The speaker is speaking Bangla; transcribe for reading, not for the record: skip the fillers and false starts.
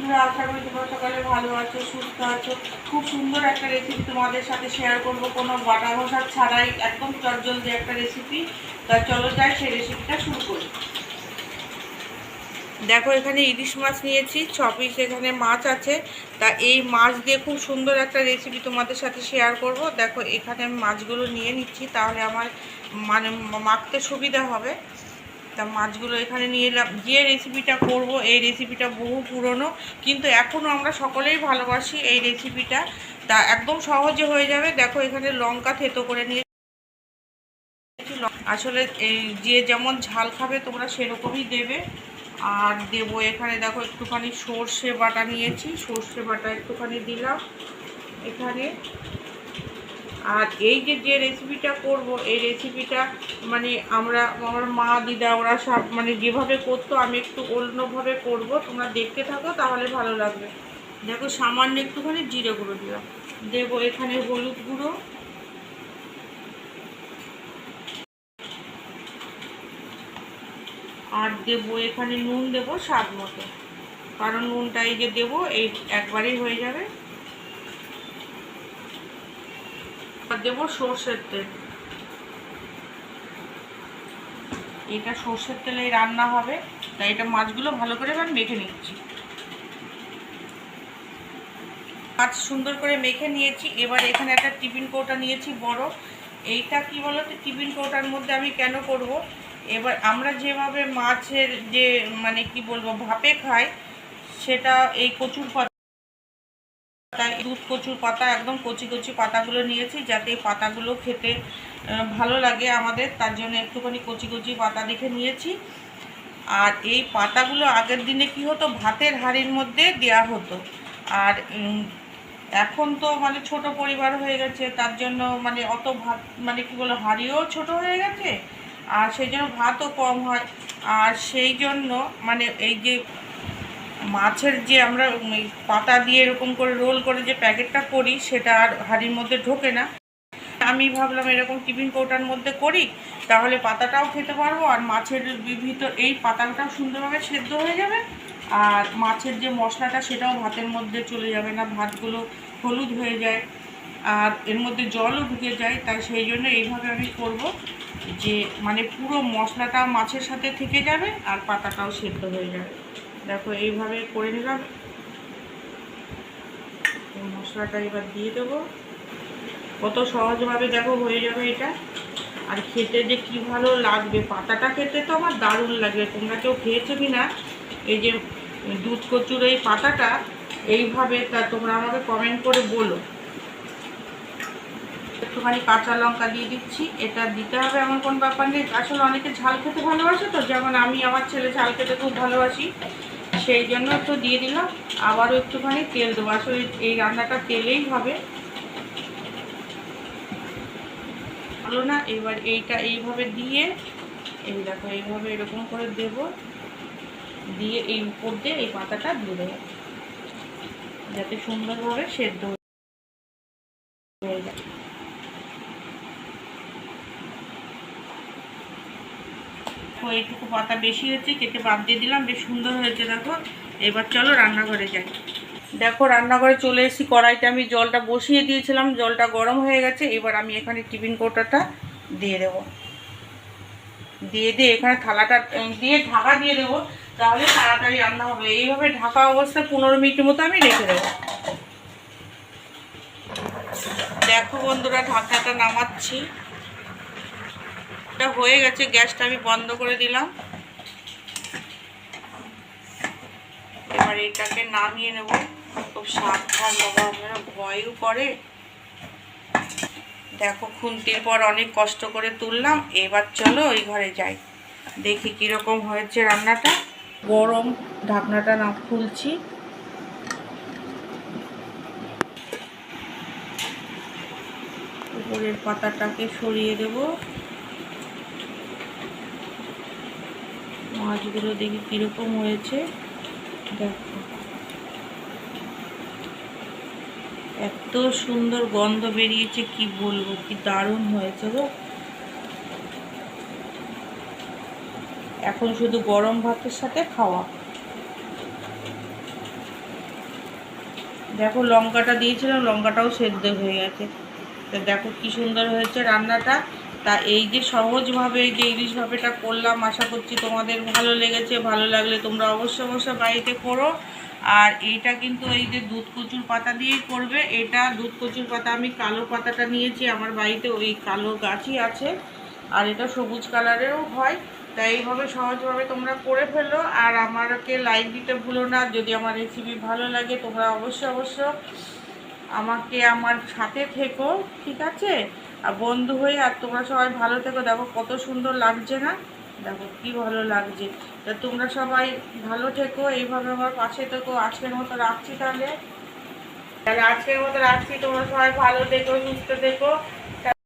বন্ধুরা, আশা করি তোমরা সকালে ভালো আছো, সুস্থ আছো। খুব সুন্দর একটা রেসিপি তোমাদের সাথে শেয়ার করব, কোনো বাটা ঘষা ছাড়াই, একদম চটজলদি একটা রেসিপি। তা চলো যাই সেই রেসিপিটা শুরু করি। দেখো, এখানে ইলিশ মাছ নিয়েছি 6 পিস, এখানে মাছ আছে। তা এই মাছ দিয়ে খুব সুন্দর একটা রেসিপি তোমাদের সাথে শেয়ার করব। দেখো, এখানে আমি মাছগুলো নিয়ে নিচ্ছি, তাহলে আমার মানে মাখতে সুবিধা হবে। তা মাছগুলো এখানে নিয়ে এলাম। যে রেসিপিটা করব এই রেসিপিটা বহু পুরনো, কিন্তু এখনও আমরা সকলেই ভালোবাসি এই রেসিপিটা। তা একদম সহজে হয়ে যাবে। দেখো, এখানে লঙ্কা থেতো করে নিয়েছি। আসলে এই যে যেমন ঝাল খাবে তোমরা সেরকমই দেবে। আর দেবো এখানে, দেখো একটুখানি সর্ষে বাটা নিয়েছি, সর্ষে বাটা একটুখানি দিলাম এখানে। আর এই যে রেসিপিটা করব এই রেসিপিটা মানে আমার মা দিদা ওরা সব মানে যেভাবে করতো, আমি একটু অন্যভাবে করব, তোমরা দেখতে থাকো তাহলে ভালো লাগবে। দেখো, সামান্য একটুখানি জিরে গুঁড়ো দিলাম, দেবো এখানে হলুদ গুঁড়ো, আর দেবো এখানে নুন, দেবো স্বাদ মতো, কারণ নুনটা এই যে দেবো এই একবারেই হয়ে যাবে। আর দেবো সর্ষের তেল, এটা সর্ষের তেলে রান্না হবে, তাই এটা মাছগুলো ভালো করে আমি মেখে নিচ্ছি। মাছ সুন্দর করে মেখে নিয়েছি। এবার এখানে একটা টিফিন কৌটা নিয়েছি বড়। এইটা কি বলতো, টিফিন কৌটার মধ্যে আমি কেন করব, এবার আমরা যেভাবে মাছের যে মানে কি বলবো ভাপে খাই, সেটা এই কচুর পাতা, দুধ কচুর পাতা, একদম কচি কচি পাতাগুলো নিয়েছি, যাতে এই পাতাগুলো খেতে ভালো লাগে আমাদের, তার জন্য একটুখানি কচি কচি পাতা দেখে নিয়েছি। আর এই পাতাগুলো আগের দিনে কি হতো, ভাতের হাঁড়ির মধ্যে দেওয়া হতো। আর এখন তো মানে ছোট পরিবার হয়ে গেছে, তার জন্য মানে অত ভাত মানে কি বলো হাঁড়িও ছোট হয়ে গেছে, আর সেই জন্য ভাতও কম হয়। আর সেই জন্য মানে এই যে মাছের যে আমরা পাতা দিয়ে এরকম করে রোল করে যে প্যাকেটটা করি, সেটা আর হাঁড়ির মধ্যে ঢোকে না। আমি ভাবলাম এরকম টিফিন কৌটার মধ্যে করি, তাহলে পাতাটাও খেতে পারবো, আর মাছের ভিতর এই পাতাটাও সুন্দরভাবে সেদ্ধ হয়ে যাবে, আর মাছের যে মশলাটা সেটাও ভাতের মধ্যে চলে যাবে না, ভাতগুলো হলুদ হয়ে যায় আর এর মধ্যে জলও ঢুকে যায়। তাই সেই জন্য এইভাবে আমি করব, যে মানে পুরো মশলাটা মাছের সাথে থেকে যাবে আর পাতাটাও সেদ্ধ হয়ে যাবে। দেখো, এইভাবে করে নিলাম। মশলাটা এবার দিয়ে দেবো, কত সহজভাবে দেখো হয়ে যাবে এটা। আর খেতে যে কি ভালো লাগবে, পাতাটা খেতে তো আমার দারুণ লাগবে। তোমরা কেউ খেয়েছো কি না এই যে দুধ কচুর এই পাতাটা এইভাবে, তা তোমরা আমাকে কমেন্ট করে বলো। একটুখানি কাঁচা লঙ্কা দিয়ে দিচ্ছি, এটা দিতে হবে এমন কোনো ব্যাপার নেই। আসলে অনেকে ঝাল খেতে ভালোবাসে, তো যেমন আমি, আমার ছেলে ঝাল খেতে খুব ভালোবাসি, সেই জন্য একটু দিয়ে দিলাম। আবারও একটুখানি তেল দেবো, আসলে এই রান্নাটা তেলেই হবে ভালো না। এবার এইটা এইভাবে দিয়ে, এই দেখো এইভাবে এরকম করে দেব, দিয়ে এই উপর দিয়ে এই পাতাটা দিয়ে দেবো, যাতে সুন্দরভাবে সেদ্ধ হয়ে যায়। তো এইটুকু পাতা বেশি হয়েছে, কেটে বাদ দিয়ে দিলাম, বেশ সুন্দর হয়েছে দেখো। এবার চলো রান্নাঘরে যাই। দেখো, রান্নাঘরে চলে এসেছি, কড়াইতে আমি জলটা বসিয়ে দিয়েছিলাম, জলটা গরম হয়ে গেছে। এবার আমি এখানে টিফিন কৌটাটা দিয়ে দেবো, দিয়ে এখানে থালাটা দিয়ে ঢাকা দিয়ে দেবো, তাহলে তাড়াতাড়ি রান্না হবে। এইভাবে ঢাকা অবস্থায় 15 মিনিটের মতো আমি রেখে দেবো। দেখো বন্ধুরা, ঢাকাটা নামাচ্ছি, এটা হয়ে গেছে। গ্যাসটা আমি বন্ধ করে দিলাম। এবার এটাকে নামিয়ে নেব। খুব সাবধান, বাবা আমরা ভয়ও করে। দেখো, খুন্তির পর অনেক কষ্ট করে তুললাম। এবার চলো ওই ঘরে যাই, দেখি কীরকম হয়েছে রান্নাটা। গরম, ঢাকনাটা না খুলছি। উপরের পাতাটাকে সরিয়ে দেব। মাছগুলো দেখি কীরকম হয়েছে। দেখো, এত সুন্দর গন্ধ বেরিয়েছে, কি বলবো, কি দারুণ হয়েছে গো। এখন শুধু গরম ভাতের সাথে খাওয়া। দেখো লঙ্কাটা দিয়েছিলাম, লঙ্কাটাও সেদ্ধ হয়ে গেছে। তা দেখো কি সুন্দর হয়েছে রান্নাটা। তা এই যে সহজভাবে এই যে ইলিশ ভাপেটা করলাম, আশা করছি তোমাদের ভালো লেগেছে। ভালো লাগলে তোমরা অবশ্যই অবশ্যই বাড়িতে করো। আর এইটা কিন্তু এই যে দুধ কচুর পাতা দিয়েই করবে। এটা দুধ কচুর পাতা আমি কালো পাতাটা নিয়েছি, আমার বাড়িতে ওই কালো গাছই আছে, আর এটা সবুজ কালারেরও হয়। তাই এইভাবে সহজভাবে তোমরা করে ফেলো। আর আমাকে লাইক দিতে ভুলো না। যদি আমার রেসিপি ভালো লাগে তোমরা অবশ্যই অবশ্যই আমাকে আমার সাথে থেকো, ঠিক আছে? আর বন্ধু হয়ে, আর তোমরা সবাই ভালো থেকো। দেখো কত সুন্দর লাগছে না, দেখো কি ভালো লাগছে। তা তোমরা সবাই ভালো থেকো, এইভাবে আমার পাশে থেকো। আজকের মতো রাখছি, তাহলে তাহলে আজকের মতো রাখছি। তোমরা সবাই ভালো থেকো, সুস্থ থেকো।